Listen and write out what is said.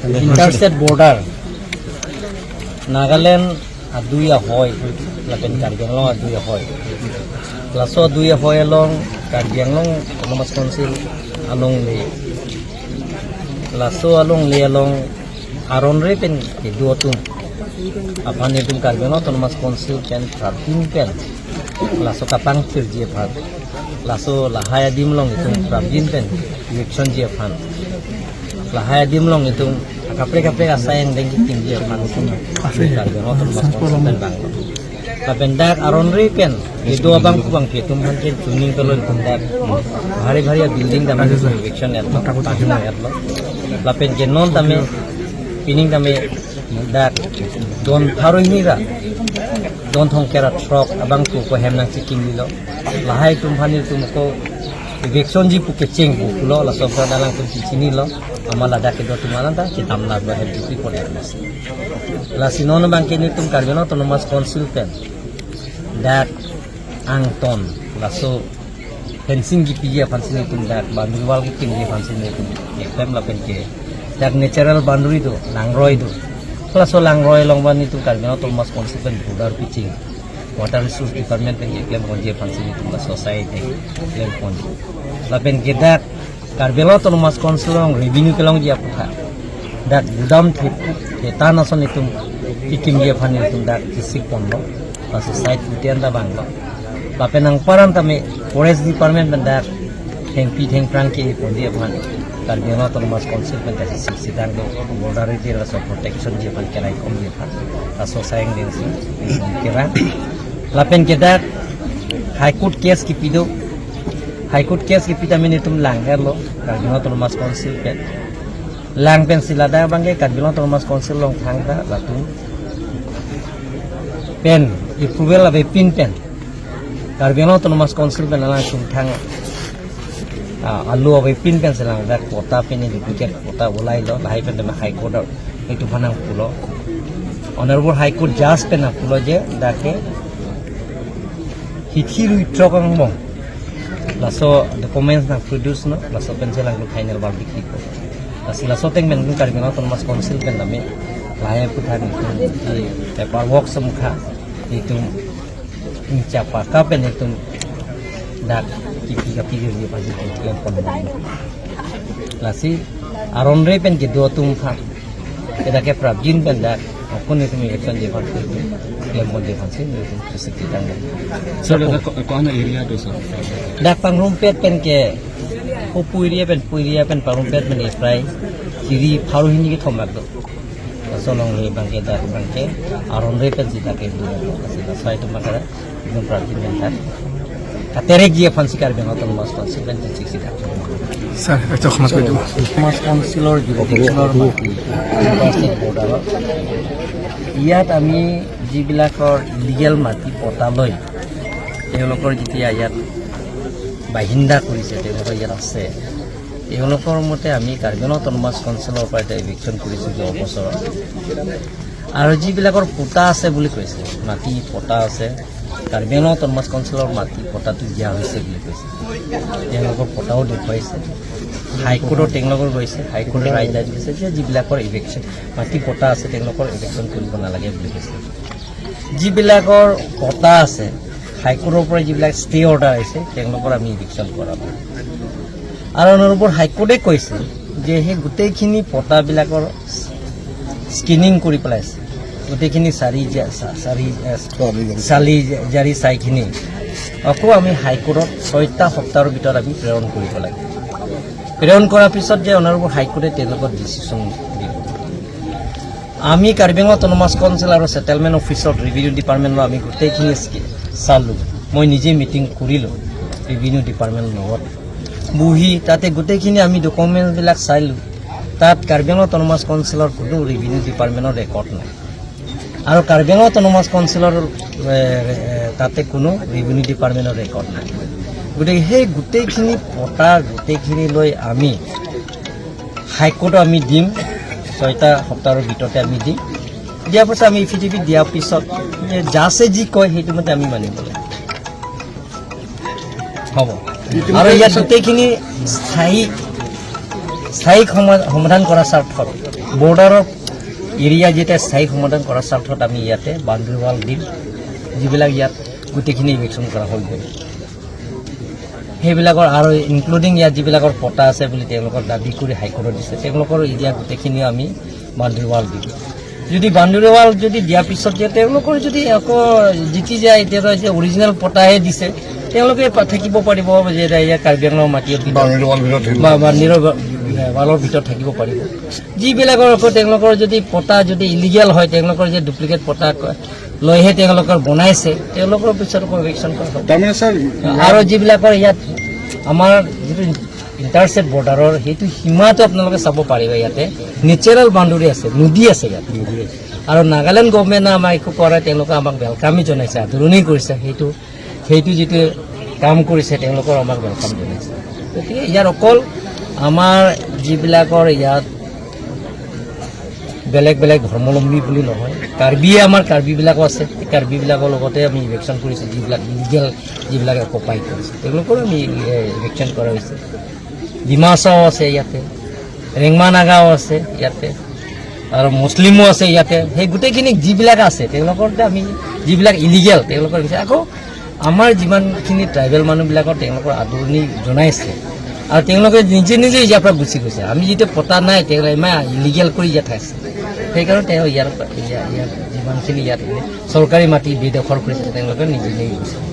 interstate border Nagaland aduya hoy lapen Karbi Anglong aduya hoy laso aduya hoy along Karbi Anglong autonomous council along le laso along le along aron re pen duotum apan itum Karbi Anglong autonomous council pen prabin pen laso kapang tirje phat laso lahaya dimlong itum prabin pen election je phan lahaya dimlong itum kapre asayang dengki tinggi phan itum Karbi Anglong autonomous council pen bang lapen dak aron re pen itu abang kubang pitum han ken tuning tolon dak bhari building dame election etlo tajuna etlo lapen genon dame pining dame dak don tharoi nira don thong kera truck abang ku ko hemnang chiking lilo lahai tum phani tum ko election ji puke cheng bu lo la sobra dalang tum chini lo amala dak do tumana da kitam na ba he duty ko etlas la sinon bang ke ni tum Karbi Anglong autonomous council pen dak angton laso fencing gi piye fencing tum dak boundary wall gi pingi fencing tum ekdam la pen ke dak natural boundary do langroi do laso langroi long ban itu Karbi Anglong autonomous council pen border pitching water resource department pen eklam konje fencing tum la society eklam kon la pen ke dak Karbi Anglong autonomous council long revenue kelong ji apha dak gudam the tanason itum kikim ge phani tum dak kisik pondo laso site putian da banglo lapen ang paran tame forest department dak theng prang ke pondi aphan Karbi Anglong autonomous council pen ta sidang do border ite laso protection je pan kerai kom je phan laso sayang den si kera lapen ke dak high court case ki pido high court case ki pita mini tum langgar lo Karbi Anglong autonomous council pen lang pen silada bangge Karbi Anglong autonomous council long thangda latung pen approval of a pin pen Karbi Anglong autonomous council pen ala sum thang alu of a pin pen selang dak kota pen ni duplicate kota ulai lo lahai pen de high court itu phanang pulo honorable high court judge pen pulo je dake hithiru trokang mo laso documents na produce no laso pen selang lu final bar dikhi ko laso teng men Karbi Anglong autonomous council pen dame lahai puthan paper work semkha itu capa kapen itu dak kipi je pasti yang pon lasi aron re pen ke do tum kha eda ke prabjin pen dak akun itu election je pasti yang pon je pasti itu sesekti tang so ko ana area do so dak pangrumpet pen ke puiria pen pangrumpet men fry kiri pharu hini ke thomak do solong re bangke dak bangke aron re pen sita ke do sila sai to makara dum prabjin pen katerek je fansi Karbi Anglong autonomous council pen cik sida sir itu khmas bedu autonomous councilor jurisdictional mati border ইয়াত আমি যিবিলাকৰ legal মাটি পটা লৈ তেওঁলোকৰ যেতিয়া ইয়াত বাহিন্দা কৰিছে তেওঁলোকৰ ইয়াত আছে তেওঁলোকৰ মতে আমি Karbi Anglong autonomous councilৰ পৰা এভিকশ্যন কৰিছোঁ যে অবছৰত আৰু যিবিলাকৰ পোটা আছে বুলি কৈছে মাটি পটা আছে Karbi Anglong autonomous councilৰ মাটি পটাটো দিয়া হৈছে বুলি কৈছে তেওঁলোকৰ পটাও দেখুৱাইছে হাইকোৰ্টৰ তেওঁলোকৰ গৈছে হাইকোৰ্টৰ ৰায় দিছে যে যিবিলাকৰ ইভেকশ্যন মাটি পটা আছে তেওঁলোকৰ ইভেকশ্যন কৰিব নালাগে বুলি কৈছে যিবিলাকৰ পটা আছে হাইকোৰ্টৰ পৰা যিবিলাক ষ্টে অৰ্ডাৰ আহিছে তেওঁলোকৰ আমি ইভেকশ্যন কৰাব আৰু অনুৰূপৰ হাইকোৰ্টে কৈছে যে সেই গোটেইখিনি পটাবিলাকৰ স্কিনিং কৰি পেলাইছে গোটেইখিনি চালি জাৰি চাইখিনি আকৌ আমি হাইকোৰ্টত 6টা সপ্তাহৰ ভিতৰত আমি প্ৰেৰণ কৰিব লাগে প্ৰেৰণ কৰাৰ পিছত যে অনাৰবোৰ হাইকোৰ্টে তেওঁলোকৰ ডিচিশ্যন দিব আমি Karbi Anglong autonomous council আৰু সেটেলমেন্ট অফিচত ৰেভিনিউ ডিপাৰ্টমেণ্টৰ আমি গোটেইখিনি চালোঁ মই নিজে মিটিং কৰিলোঁ ৰেভিনিউ ডিপাৰ্টমেণ্টৰ লগত বহি তাতে গোটেইখিনি আমি ডকুমেণ্টবিলাক চাইলোঁ তাত Karbi Anglong autonomous councilৰ কোনো ৰেভিনিউ ডিপাৰ্টমেণ্টৰ ৰেকৰ্ড নাই আৰু Karbi Anglong autonomous councilৰ তাতে কোনো ৰেভিনিউ ডিপাৰ্টমেণ্টৰ ৰেকৰ্ড নাই গতিকে সেই গোটেইখিনি পটা গোটেইখিনি লৈ আমি হাইকোৰ্টত আমি দিম 6টা সপ্তাহৰ ভিতৰতে আমি দিম দিয়াৰ পাছত আমি ইফিটিভি দিয়াৰ পিছত জাছে যি কয় সেইটো মতে আমি মানিব লাগিব হ'ব আৰু ইয়াত গোটেইখিনি স্থায়ী স্থায়ী সমাধান কৰাৰ স্বাৰ্থত বৰ্ডাৰৰ এৰিয়া যেতিয়া স্থায়ী সমাধান কৰাৰ স্বাৰ্থত আমি ইয়াতে বাউণ্ডেৰী ৱাল দিম যিবিলাক ইয়াত গোটেইখিনি ইলেকশ্যন কৰা হৈ গ'ল সেইবিলাকৰ আৰু ইনক্লুডিং ইয়াত যিবিলাকৰ পটা আছে বুলি তেওঁলোকৰ দাবী কৰি হাইকোৰ্টত দিছে তেওঁলোকৰ এৰিয়া গোটেইখিনিও আমি বাউণ্ডেৰী ৱাল দিম যদি বাউণ্ডেৰী ৱাল যদি দিয়াৰ পিছত যে তেওঁলোকৰ যদি আকৌ জিকি যায় এতিয়া যে অৰিজিনেল পটাহে দিছে তেওঁলোকে থাকিব পাৰিব যে ইয়াৰ কাৰ্বি আংলঙৰ মাটিৰ বাউণ্ডেৰীৰ ৱালৰ ভিতৰত থাকিব পাৰিব যিবিলাকৰ আকৌ তেওঁলোকৰ যদি পটা যদি ইলিগেল হয় তেওঁলোকৰ যে ডুপ্লিকেট পটা লৈহে তেওঁলোকৰ বনাইছে তেওঁলোকৰ পিছত আকৌ ইলেকশ্যন কৰা হ'ব তাৰমানে ছাৰ আৰু যিবিলাকৰ ইয়াত আমাৰ যিটো ইণ্টাৰষ্টেট বৰ্ডাৰৰ সেইটো সীমাটো আপোনালোকে চাব পাৰিব ইয়াতে নেচাৰেল বাউণ্ডেৰী আছে নদী আছে ইয়াত আৰু নাগালেণ্ড গভৰ্ণমেণ্টে আমাক একো কৰা তেওঁলোকে আমাক ৱেলকামেই জনাইছে আদৰণি কৰিছে সেইটো যিটো কাম কৰিছে তেওঁলোকৰ আমাক ৱেলকাম জনাইছে গতিকে ইয়াৰ অকল আমাৰ যিবিলাকৰ ইয়াত বেলেগ বেলেগ ধৰ্মাৱলম্বী বুলি নহয় কাৰ্বিয়ে আমাৰ কাৰ্বিবিলাকো আছে সেই কাৰ্বিবিলাকৰ লগতে আমি ইলেকশ্যন কৰিছোঁ যিবিলাক ইলিগেল যিবিলাক অকুপাই কৰিছে তেওঁলোকৰো আমি ইলেকশ্যন কৰা হৈছে ডিমাচাও আছে ইয়াতে ৰেংমা নাগাও আছে ইয়াতে আৰু মুছলিমো আছে ইয়াতে সেই গোটেইখিনি যিবিলাক আছে তেওঁলোকৰতে আমি যিবিলাক ইলিগেল তেওঁলোকৰ পিছত আকৌ আমাৰ যিমানখিনি ট্ৰাইবেল মানুহবিলাকৰ তেওঁলোকৰ আদৰণি জনাইছে আৰু তেওঁলোকে নিজে নিজে ইয়াৰ পৰা গুচি গৈছে আমি যেতিয়া পতা নাই তেওঁলোকে ইমান ইলিগেল কৰি ইয়াত আছে সেইকাৰণে তেওঁ ইয়াৰ যিমানখিনি ইয়াত চৰকাৰী মাটি বেদখল কৰিছে তেওঁলোকে নিজে নিজে গৈছে